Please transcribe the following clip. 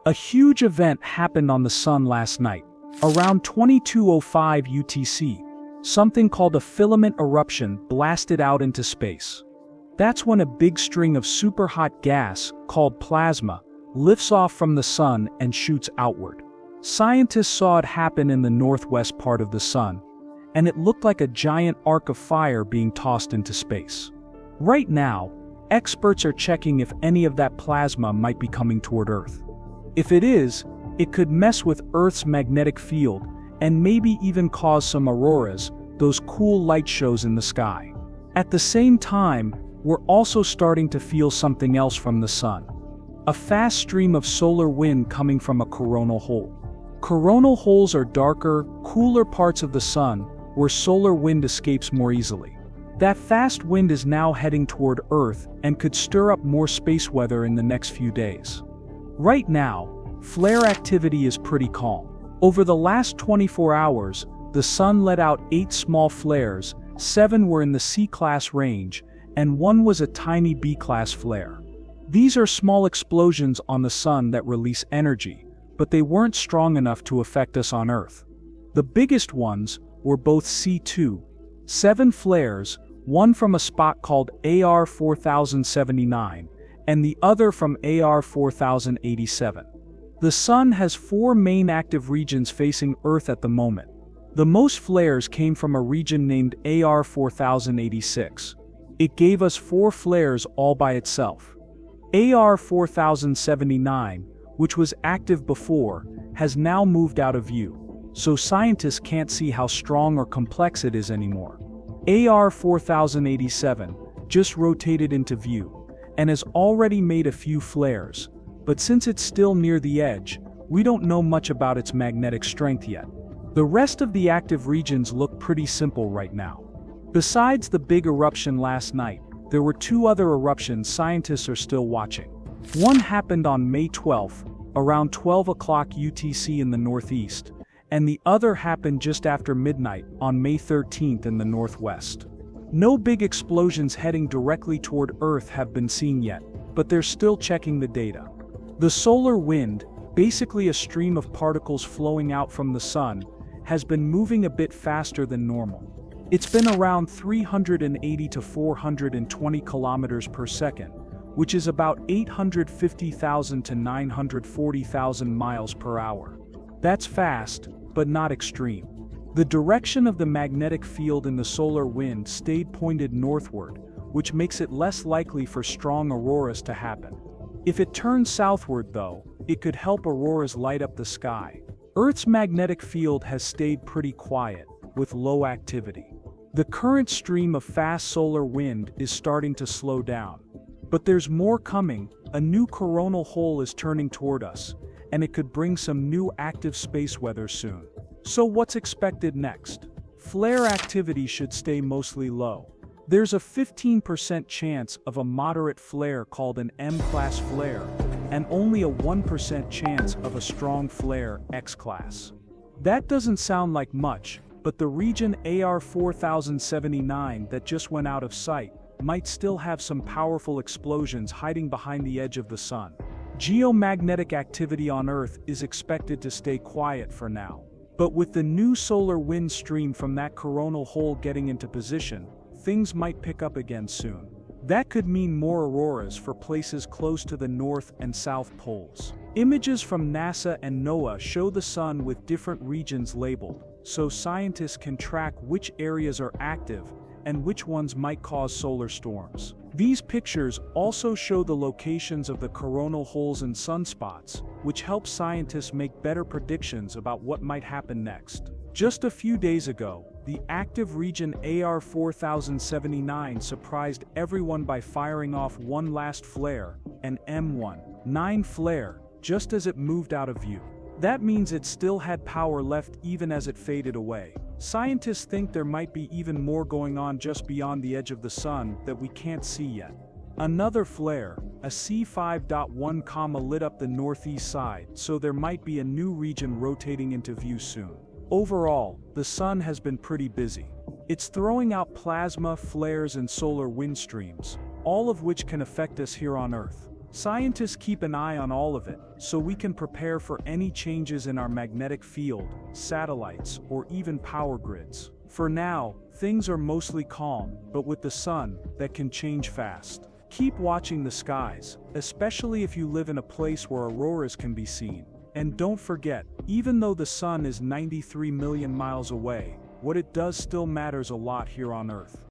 A huge event happened on the sun last night, around 22:05 UTC. Something called a filament eruption blasted out into space. That's when a big string of superhot gas, called plasma, lifts off from the sun and shoots outward. Scientists saw it happen in the northwest part of the sun, and it looked like a giant arc of fire being tossed into space. Right now, experts are checking if any of that plasma might be coming toward Earth. If it is, it could mess with Earth's magnetic field and maybe even cause some auroras, those cool light shows in the sky. At the same time, we're also starting to feel something else from the sun. A fast stream of solar wind coming from a coronal hole. Coronal holes are darker, cooler parts of the sun where solar wind escapes more easily. That fast wind is now heading toward Earth and could stir up more space weather in the next few days. Right now, flare activity is pretty calm. Over the last 24 hours, the sun let out 8 small flares, 7 were in the C-class range, and 1 was a tiny B-class flare. These are small explosions on the sun that release energy, but they weren't strong enough to affect us on Earth. The biggest ones were both C2, 7 flares, one from a spot called AR 4079, and the other from AR 4087. The sun has 4 main active regions facing Earth at the moment. The most flares came from a region named AR 4086. It gave us 4 flares all by itself. AR 4079, which was active before, has now moved out of view, so scientists can't see how strong or complex it is anymore. AR 4087 just rotated into view and has already made a few flares, but since it's still near the edge, we don't know much about its magnetic strength yet. The rest of the active regions look pretty simple right now. Besides the big eruption last night, there were 2 other eruptions scientists are still watching. One happened on May 12th, around 12 o'clock UTC in the northeast, and the other happened just after midnight on May 13th in the northwest. No big explosions heading directly toward Earth have been seen yet, but they're still checking the data. The solar wind, basically a stream of particles flowing out from the sun, has been moving a bit faster than normal. It's been around 380 to 420 kilometers per second, which is about 850,000 to 940,000 miles per hour. That's fast, but not extreme. The direction of the magnetic field in the solar wind stayed pointed northward, which makes it less likely for strong auroras to happen. If it turns southward, though, it could help auroras light up the sky. Earth's magnetic field has stayed pretty quiet, with low activity. The current stream of fast solar wind is starting to slow down. But there's more coming. A new coronal hole is turning toward us, and it could bring some new active space weather soon. So what's expected next? Flare activity should stay mostly low. There's a 15% chance of a moderate flare called an M-class flare, and only a 1% chance of a strong flare, X-class. That doesn't sound like much, but the region AR 4079 that just went out of sight might still have some powerful explosions hiding behind the edge of the sun. Geomagnetic activity on Earth is expected to stay quiet for now. But with the new solar wind stream from that coronal hole getting into position, things might pick up again soon. That could mean more auroras for places close to the north and south poles. Images from NASA and NOAA show the sun with different regions labeled, so scientists can track which areas are active and which ones might cause solar storms. These pictures also show the locations of the coronal holes and sunspots, which help scientists make better predictions about what might happen next. Just a few days ago, the active region AR 4079 surprised everyone by firing off one last flare, an M19 flare, just as it moved out of view. That means it still had power left even as it faded away. Scientists think there might be even more going on just beyond the edge of the sun that we can't see yet. Another flare, a C5.1, lit up the northeast side, so there might be a new region rotating into view soon. Overall, the sun has been pretty busy. It's throwing out plasma, flares, and solar wind streams, all of which can affect us here on Earth. Scientists keep an eye on all of it, so we can prepare for any changes in our magnetic field, satellites, or even power grids. For now, things are mostly calm, but with the sun, that can change fast. Keep watching the skies, especially if you live in a place where auroras can be seen. And don't forget, even though the sun is 93 million miles away, what it does still matters a lot here on Earth.